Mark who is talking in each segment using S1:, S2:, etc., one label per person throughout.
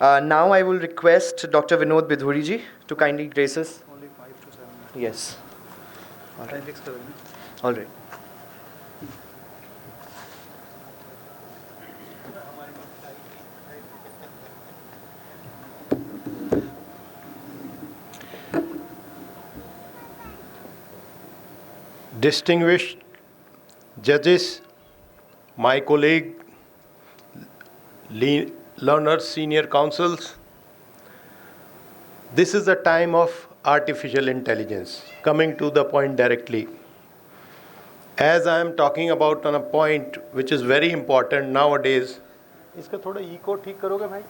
S1: Now I will request Dr. Vinod Bidhuri ji to kindly grace us.
S2: Only 5 to 7 minutes.
S1: Yes. All right.
S2: Fix करो ना.
S1: All right.
S3: Distinguished judges, my colleague, learners, senior counsels, this is the time of artificial intelligence. Coming to the point directly, as I am talking about on a point which is very important nowadays. इसका थोड़ा eco ठीक करोगे भाई?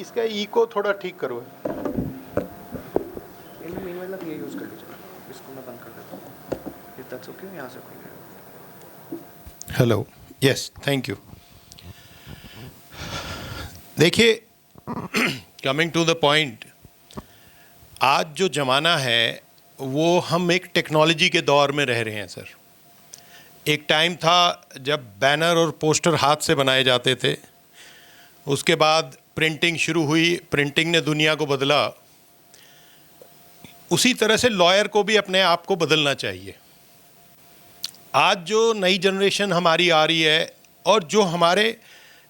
S3: इसका eco थोड़ा ठीक करो.
S2: इनमें मीनवाइल आप ये यूज़ कर लीजिए. इसको मैं बंद कर देता हूँ. If that's okay, यहाँ से खोलिए.
S3: हेलो. Yes, thank you. देखिए, कमिंग टू द पॉइंट, आज जो ज़माना है वो हम एक टेक्नोलॉजी के दौर में रह रहे हैं सर. एक टाइम था जब बैनर और पोस्टर हाथ से बनाए जाते थे. उसके बाद प्रिंटिंग शुरू हुई. प्रिंटिंग ने दुनिया को बदला. उसी तरह से लॉयर को भी अपने आप को बदलना चाहिए. आज जो नई जनरेशन हमारी आ रही है और जो हमारे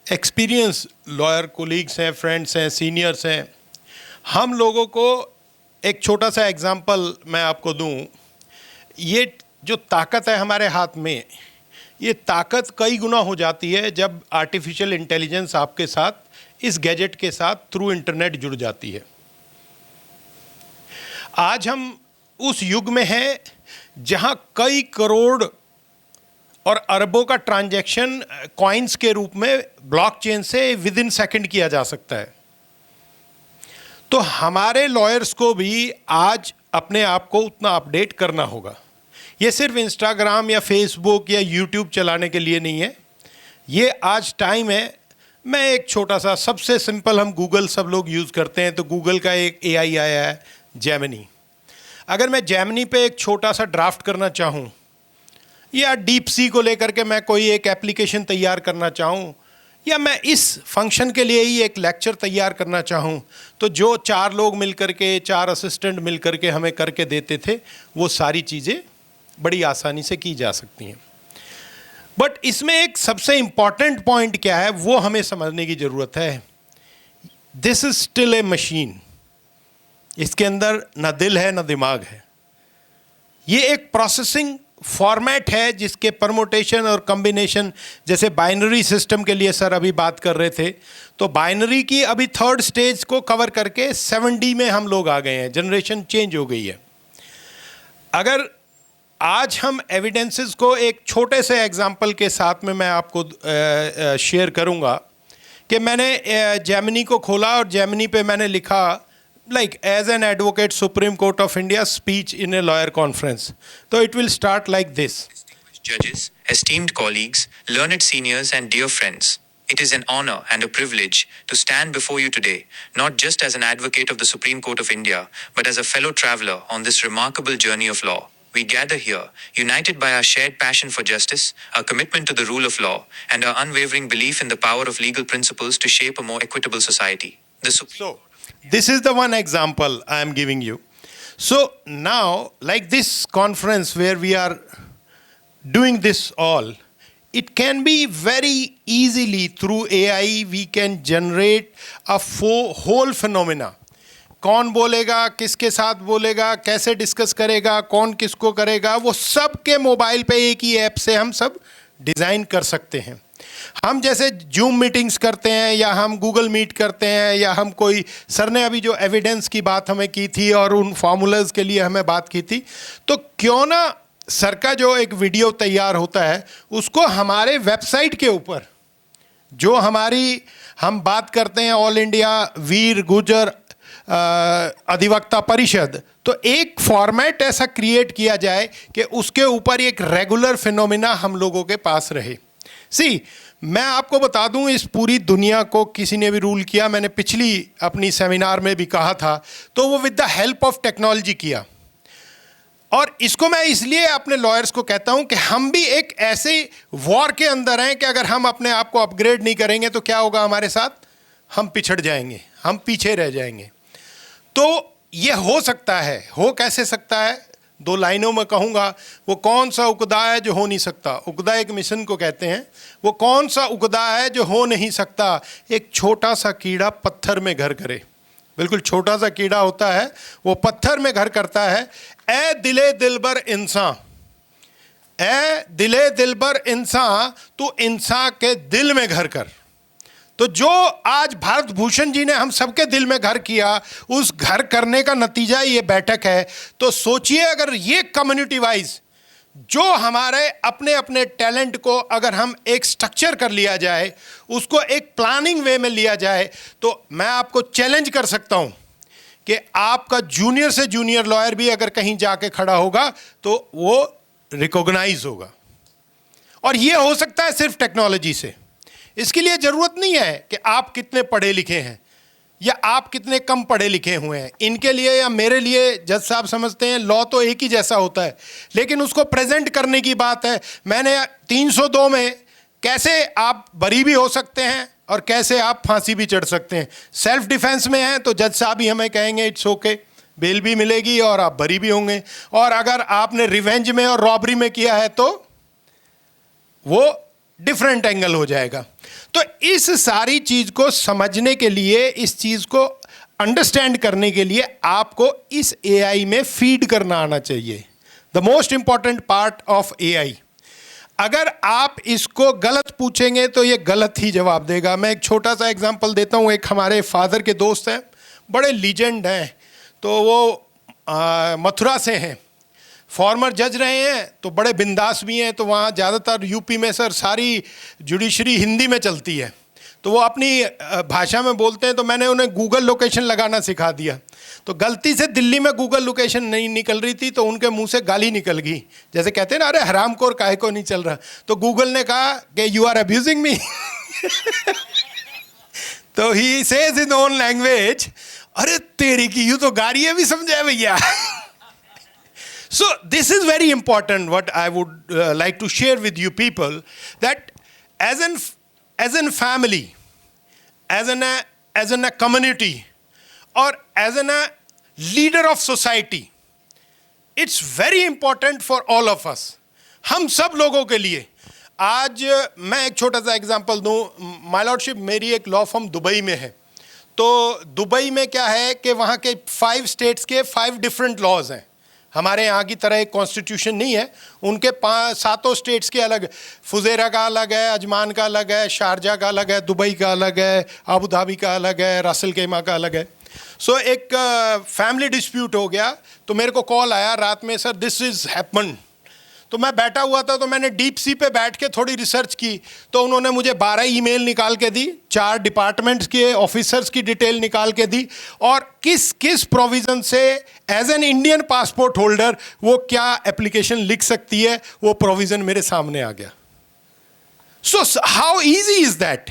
S3: एक्सपीरियंस लॉयर कोलीग्स हैं, फ्रेंड्स हैं, सीनियर्स हैं, हम लोगों को एक छोटा सा एग्जांपल मैं आपको दूं. ये जो ताकत है हमारे हाथ में, ये ताकत कई गुना हो जाती है जब आर्टिफिशियल इंटेलिजेंस आपके साथ इस गैजेट के साथ थ्रू इंटरनेट जुड़ जाती है. आज हम उस युग में हैं जहां कई करोड़ और अरबों का ट्रांजैक्शन कॉइन्स के रूप में ब्लॉकचेन से विद इन सेकंड किया जा सकता है. तो हमारे लॉयर्स को भी आज अपने आप को उतना अपडेट करना होगा. ये सिर्फ इंस्टाग्राम या फेसबुक या यूट्यूब चलाने के लिए नहीं है. ये आज टाइम है. मैं एक छोटा सा, सबसे सिंपल, हम गूगल सब लोग यूज़ करते हैं, तो गूगल का एक एआई आया है जेमिनी. अगर मैं जेमिनी पे एक छोटा सा ड्राफ्ट करना चाहूँ या डीप सी को लेकर के मैं कोई एक एप्लीकेशन तैयार करना चाहूँ, या मैं इस फंक्शन के लिए ही एक लेक्चर तैयार करना चाहूँ, तो जो 4 लोग मिलकर के, 4 असिस्टेंट मिलकर के हमें करके देते थे, वो सारी चीज़ें बड़ी आसानी से की जा सकती हैं. बट इसमें एक सबसे इम्पॉर्टेंट पॉइंट क्या है वो हमें समझने की ज़रूरत है. This is still a machine. इसके अंदर ना दिल है ना दिमाग है. ये एक प्रोसेसिंग फॉर्मेट है जिसके परमुटेशन और कॉम्बिनेशन, जैसे बाइनरी सिस्टम के लिए सर अभी बात कर रहे थे, तो बाइनरी की अभी 3rd स्टेज को कवर करके 7D में हम लोग आ गए हैं. जनरेशन चेंज हो गई है. अगर आज हम एविडेंसेस को एक छोटे से एग्जाम्पल के साथ में मैं आपको शेयर करूंगा कि मैंने जेमिनी को खोला और जेमिनी पे मैंने लिखा like as an advocate Supreme Court of India speech in a lawyer conference. So it will start like this.
S4: Distinguished judges, esteemed colleagues, learned seniors and dear friends. It is an honor and a privilege to stand before you today, not just as an advocate of the Supreme Court of India, but as a fellow traveler on this remarkable journey of law. We gather here, united by our shared passion for justice, our commitment to the rule of law, and our unwavering belief in the power of legal principles to shape a more equitable society.
S3: So, this is the one example I am giving you. So now, like this conference where we are doing this all, it can be very easily through AI we can generate a whole phenomena. कौन बोलेगा, किसके साथ बोलेगा, कैसे discuss करेगा, कौन किसको करेगा, वो सब के मोबाइल पे एक ही ऐप से हम सब डिज़ाइन कर सकते हैं. हम जैसे जूम मीटिंग्स करते हैं या हम गूगल मीट करते हैं या हम कोई, सर ने अभी जो एविडेंस की बात हमें की थी और उन फार्मूलाज के लिए हमें बात की थी, तो क्यों ना सर का जो एक वीडियो तैयार होता है उसको हमारे वेबसाइट के ऊपर, जो हमारी हम बात करते हैं ऑल इंडिया वीर गुर्जर अधिवक्ता परिषद, तो एक फॉर्मेट ऐसा क्रिएट किया जाए कि उसके ऊपर एक रेगुलर फिनोमिना हम लोगों के पास रहे. सी, मैं आपको बता दूं, इस पूरी दुनिया को किसी ने भी रूल किया, मैंने पिछली अपनी सेमिनार में भी कहा था, तो वो with the help of technology किया. और इसको मैं इसलिए अपने लॉयर्स को कहता हूं कि हम भी एक ऐसे वॉर के अंदर हैं कि अगर हम अपने आप को अपग्रेड नहीं करेंगे तो क्या होगा हमारे साथ, हम पिछड़ जाएंगे, हम पीछे रह जाएंगे। तो ये हो सकता है, हो कैसे सकता है, 2 लाइनों में कहूँगा। वो कौन सा उकदा है जो हो नहीं सकता, उकदा एक मिशन को कहते हैं। वो कौन सा उकदा है जो हो नहीं सकता, एक छोटा सा कीड़ा पत्थर में घर करे। बिल्कुल छोटा सा कीड़ा होता है, वो पत्थर में घर करता है। ए दिले दिलबर इंसान, ए दिले दिलबर इंसान, तू इंसान के दिल में घर कर। तो जो आज भारत भूषण जी ने हम सबके दिल में घर किया, उस घर करने का नतीजा ये बैठक है। तो सोचिए, अगर ये कम्युनिटी वाइज जो हमारे अपने अपने टैलेंट को अगर हम एक स्ट्रक्चर कर लिया जाए, उसको एक प्लानिंग वे में लिया जाए, तो मैं आपको चैलेंज कर सकता हूं कि आपका जूनियर से जूनियर लॉयर भी अगर कहीं जाके खड़ा होगा तो वो रिकॉग्नाइज होगा। और ये हो सकता है सिर्फ टेक्नोलॉजी से। इसके लिए ज़रूरत नहीं है कि आप कितने पढ़े लिखे हैं या आप कितने कम पढ़े लिखे हुए हैं। इनके लिए या मेरे लिए जज साहब समझते हैं लॉ तो एक ही जैसा होता है, लेकिन उसको प्रेजेंट करने की बात है। मैंने 302 में कैसे आप बरी भी हो सकते हैं और कैसे आप फांसी भी चढ़ सकते हैं। सेल्फ डिफेंस में हैं तो जज साहब ही हमें कहेंगे इट्स ओके, बेल भी मिलेगी और आप बरी भी होंगे। और अगर आपने रिवेंज में और रॉबरी में किया है तो वो डिफरेंट एंगल हो जाएगा। तो इस सारी चीज को समझने के लिए, इस चीज को अंडरस्टैंड करने के लिए आपको इस एआई में फीड करना आना चाहिए। The most important part of AI. अगर आप इसको गलत पूछेंगे तो ये गलत ही जवाब देगा। मैं एक छोटा सा एग्जांपल देता हूँ। एक हमारे फादर के दोस्त हैं, बड़े लीजेंड हैं, तो वो मथुरा से हैं, फॉर्मर जज रहे हैं, तो बड़े बिंदास भी हैं। तो वहाँ ज़्यादातर यूपी में सर सारी जुडिशरी हिंदी में चलती है, तो वो अपनी भाषा में बोलते हैं। तो मैंने उन्हें गूगल लोकेशन लगाना सिखा दिया। तो गलती से दिल्ली में गूगल लोकेशन नहीं निकल रही थी, तो उनके मुंह से गाली निकल गई। जैसे कहते हैं ना, अरे हरामखोर काहे को नहीं चल रहा। तो गूगल ने कहा कि यू आर अब्यूजिंग मी। तो he says in own language, अरे तेरी की, यूँ तो गाड़ियाँ भी समझाए भैया। So this is very important, what I would like to share with you people, that as an family, as in a community, or as in a leader of society, it's very important for all of us. हम सब लोगों के लिए। आज मैं एक छोटा सा एग्जांपल दूं। माय लॉर्डशिप, मेरी एक लॉ फर्म दुबई में है। तो दुबई में क्या है कि वहाँ के 5 स्टेट्स के 5 डिफरेंट लॉज हैं। हमारे यहाँ की तरह एक कॉन्स्टिट्यूशन नहीं है, उनके 7 स्टेट्स के अलग। फुजेरा का अलग है, अजमान का अलग है, शारजा का अलग है, दुबई का अलग है, अबू धाबी का अलग है, रासल केमा का अलग है। सो एक फैमिली डिस्प्यूट हो गया, तो मेरे को कॉल आया रात में, सर दिस इज़ हैपन। तो मैं बैठा हुआ था, तो मैंने डीप सी पे बैठ के थोड़ी रिसर्च की। तो उन्होंने मुझे 12 ईमेल निकाल के दी, 4 डिपार्टमेंट्स के ऑफिसर्स की डिटेल निकाल के दी, और किस किस प्रोविज़न से as an Indian passport holder वो क्या एप्लीकेशन लिख सकती है, वो प्रोविज़न मेरे सामने आ गया। So how easy is that.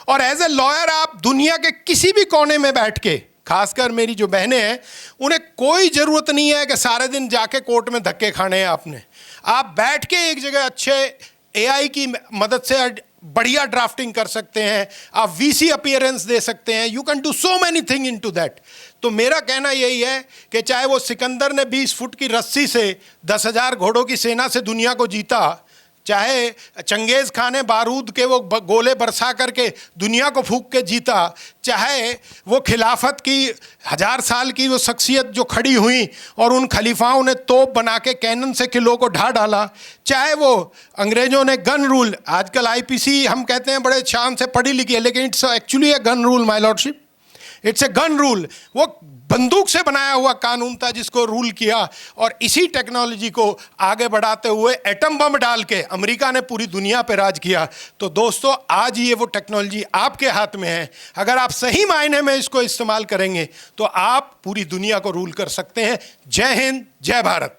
S3: और एज ए लॉयर आप दुनिया के किसी भी कोने में बैठ के, खासकर मेरी जो बहनें हैं, उन्हें कोई ज़रूरत नहीं है कि सारे दिन जाके कोर्ट में धक्के खाने हैं आपने। आप बैठ के एक जगह अच्छे एआई की मदद से बढ़िया ड्राफ्टिंग कर सकते हैं, आप वीसी अपीयरेंस दे सकते हैं, you can do so many thing into that. तो मेरा कहना यही है कि चाहे वो सिकंदर ने 20 फुट की रस्सी से 10,000 घोड़ों की सेना से दुनिया को जीता, चाहे चंगेज़ खान ने बारूद के वो गोले बरसा करके दुनिया को फूंक के जीता, चाहे वो खिलाफत की 1000 साल की वो शख्सियत जो खड़ी हुई और उन खलीफाओं ने तोप बना के कैनन से किलों को ढा डाला, चाहे वो अंग्रेज़ों ने गन रूल, आजकल आईपीसी हम कहते हैं बड़े शान से पढ़ी लिखी है, लेकिन it's actually a gun rule my lordship, it's a gun rule. वो बंदूक से बनाया हुआ कानून था जिसको रूल किया, और इसी टेक्नोलॉजी को आगे बढ़ाते हुए एटम बम डाल के अमेरिका ने पूरी दुनिया पे राज किया। तो दोस्तों, आज ये वो टेक्नोलॉजी आपके हाथ में है। अगर आप सही मायने में इसको इस्तेमाल करेंगे तो आप पूरी दुनिया को रूल कर सकते हैं। जय हिंद, जय Bharat.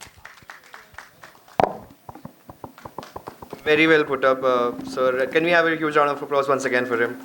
S1: Very well put up, sir. Can we have a huge round of applause once again for him?